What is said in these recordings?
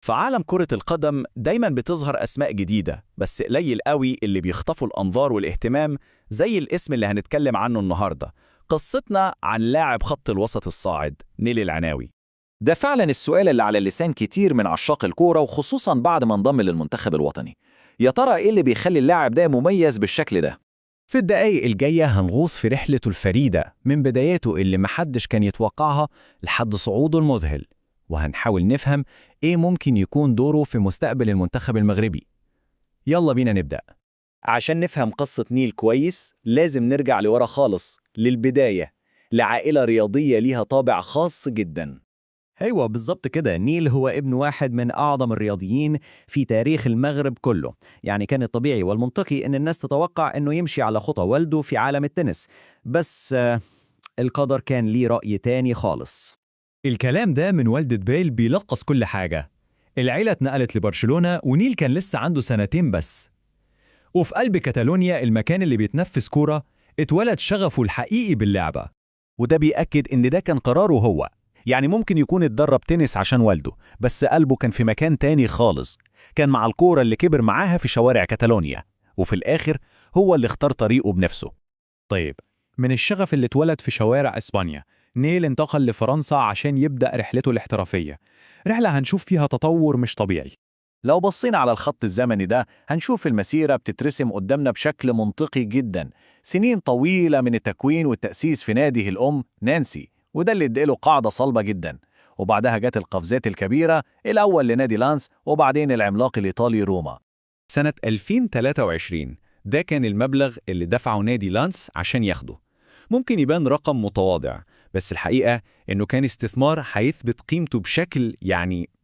في عالم كرة القدم دايما بتظهر أسماء جديدة، بس قليل قوي اللي بيخطفوا الأنظار والاهتمام زي الاسم اللي هنتكلم عنه النهاردة. قصتنا عن لاعب خط الوسط الصاعد نيلي العناوي. ده فعلا السؤال اللي على لسان كتير من عشاق الكورة، وخصوصا بعد ما انضم للمنتخب الوطني. يا ترى ايه اللي بيخلي اللاعب ده مميز بالشكل ده؟ في الدقايق الجاية هنغوص في رحلته الفريدة من بداياته اللي محدش كان يتوقعها لحد صعوده المذهل، وهنحاول نفهم إيه ممكن يكون دوره في مستقبل المنتخب المغربي. يلا بينا نبدأ. عشان نفهم قصة نيل كويس لازم نرجع لورا خالص للبداية، لعائلة رياضية ليها طابع خاص جدا. أيوة بالظبط كده، نيل هو ابن واحد من أعظم الرياضيين في تاريخ المغرب كله. يعني كان الطبيعي والمنطقي إن الناس تتوقع إنه يمشي على خطى والده في عالم التنس، بس القدر كان ليه رأي تاني خالص. الكلام ده من والدة بيل بيلخص كل حاجة. العيلة اتنقلت لبرشلونة ونيل كان لسه عنده سنتين بس، وفي قلب كاتالونيا المكان اللي بيتنفس كورة اتولد شغفه الحقيقي باللعبة. وده بيأكد ان ده كان قراره هو. يعني ممكن يكون اتدرب تنس عشان والده، بس قلبه كان في مكان تاني خالص. كان مع الكورة اللي كبر معاها في شوارع كاتالونيا، وفي الآخر هو اللي اختار طريقه بنفسه. طيب، من الشغف اللي اتولد في شوارع إسبانيا، نيل انتقل لفرنسا عشان يبدأ رحلته الاحترافية، رحلة هنشوف فيها تطور مش طبيعي. لو بصينا على الخط الزمني ده هنشوف المسيرة بتترسم قدامنا بشكل منطقي جدا. سنين طويلة من التكوين والتأسيس في ناديه الأم نانسي، وده اللي اداله قاعدة صلبة جدا. وبعدها جت القفزات الكبيرة، الأول لنادي لانس وبعدين العملاق الإيطالي روما. سنة 2023 ده كان المبلغ اللي دفعه نادي لانس عشان ياخده. ممكن يبان رقم متواضع، بس الحقيقة إنه كان استثمار هيثبت قيمته بشكل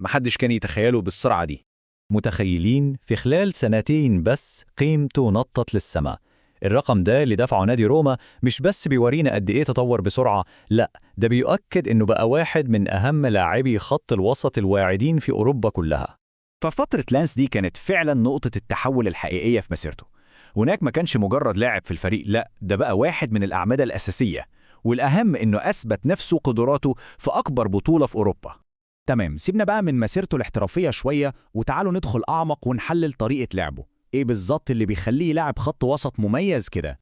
محدش كان يتخيله بالسرعة دي. متخيلين في خلال سنتين بس قيمته نطت للسماء. الرقم ده اللي دفعه نادي روما مش بس بيورينا قد ايه تطور بسرعة، لا ده بيؤكد انه بقى واحد من اهم لاعبي خط الوسط الواعدين في اوروبا كلها. ففترة لانس دي كانت فعلا نقطة التحول الحقيقية في مسيرته. هناك ما كانش مجرد لاعب في الفريق، لا ده بقى واحد من الأعمدة الأساسية، والأهم إنه أثبت نفسه قدراته في أكبر بطولة في أوروبا. تمام، سيبنا بقى من مسيرته الاحترافية شوية وتعالوا ندخل أعمق ونحلل طريقة لعبه. ايه بالظبط اللي بيخليه لاعب خط وسط مميز كده؟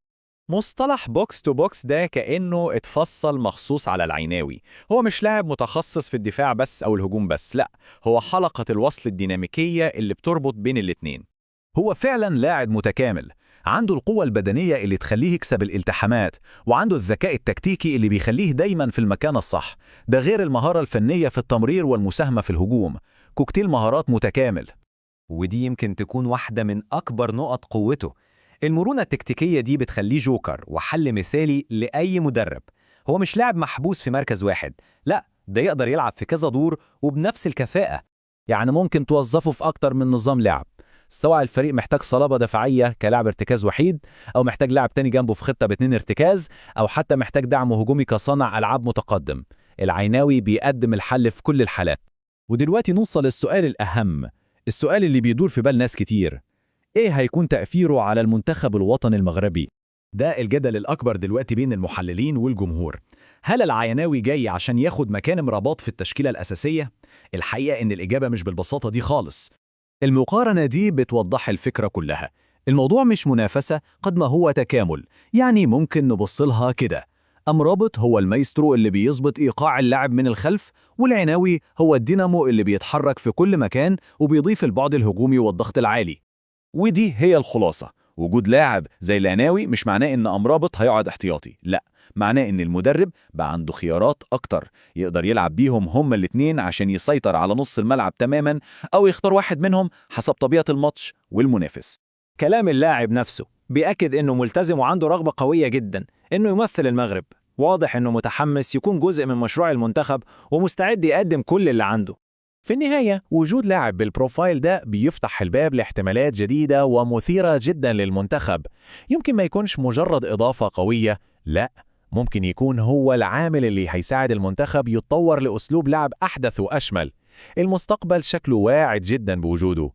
مصطلح بوكس تو بوكس ده كأنه اتفصل مخصوص على العناوي. هو مش لاعب متخصص في الدفاع بس أو الهجوم بس، لا هو حلقة الوصل الديناميكية اللي بتربط بين الاتنين. هو فعلا لاعب متكامل، عنده القوة البدنية اللي تخليه يكسب الالتحامات، وعنده الذكاء التكتيكي اللي بيخليه دايما في المكان الصح. ده غير المهارة الفنية في التمرير والمساهمة في الهجوم. كوكتيل مهارات متكامل. ودي يمكن تكون واحدة من أكبر نقط قوته. المرونة التكتيكية دي بتخليه جوكر وحل مثالي لأي مدرب. هو مش لاعب محبوس في مركز واحد، لا ده يقدر يلعب في كذا دور وبنفس الكفاءة. يعني ممكن توظفه في أكتر من نظام لعب، سواء الفريق محتاج صلابة دفاعية كلاعب ارتكاز وحيد، أو محتاج لاعب تاني جنبه في خطة باتنين ارتكاز، أو حتى محتاج دعم هجومي كصانع ألعاب متقدم. العناوي بيقدم الحل في كل الحالات. ودلوقتي نوصل للسؤال الأهم، السؤال اللي بيدور في بال ناس كتير: إيه هيكون تأثيره على المنتخب الوطني المغربي؟ ده الجدل الأكبر دلوقتي بين المحللين والجمهور. هل العناوي جاي عشان ياخد مكان مرابط في التشكيلة الأساسية؟ الحقيقة إن الإجابة مش بالبساطة دي خالص. المقارنة دي بتوضح الفكرة كلها. الموضوع مش منافسة قد ما هو تكامل. يعني ممكن نبصلها كده: أمرابط هو المايسترو اللي بيظبط إيقاع اللاعب من الخلف، والعناوي هو الدينامو اللي بيتحرك في كل مكان وبيضيف البعد الهجومي والضغط العالي. ودي هي الخلاصة. وجود لاعب زي العناوي مش معناه إن أمرابط هيقعد احتياطي، لا، معناه إن المدرب بقى عنده خيارات أكتر يقدر يلعب بيهم هما الاتنين عشان يسيطر على نص الملعب تماما، أو يختار واحد منهم حسب طبيعة الماتش والمنافس. كلام اللاعب نفسه بيأكد إنه ملتزم وعنده رغبة قوية جدا إنه يمثل المغرب. واضح إنه متحمس يكون جزء من مشروع المنتخب ومستعد يقدم كل اللي عنده. في النهاية وجود لاعب بالبروفايل ده بيفتح الباب لاحتمالات جديدة ومثيرة جدا للمنتخب. يمكن ما يكونش مجرد إضافة قوية، لا، ممكن يكون هو العامل اللي هيساعد المنتخب يتطور لأسلوب لعب أحدث وأشمل. المستقبل شكله واعد جدا بوجوده.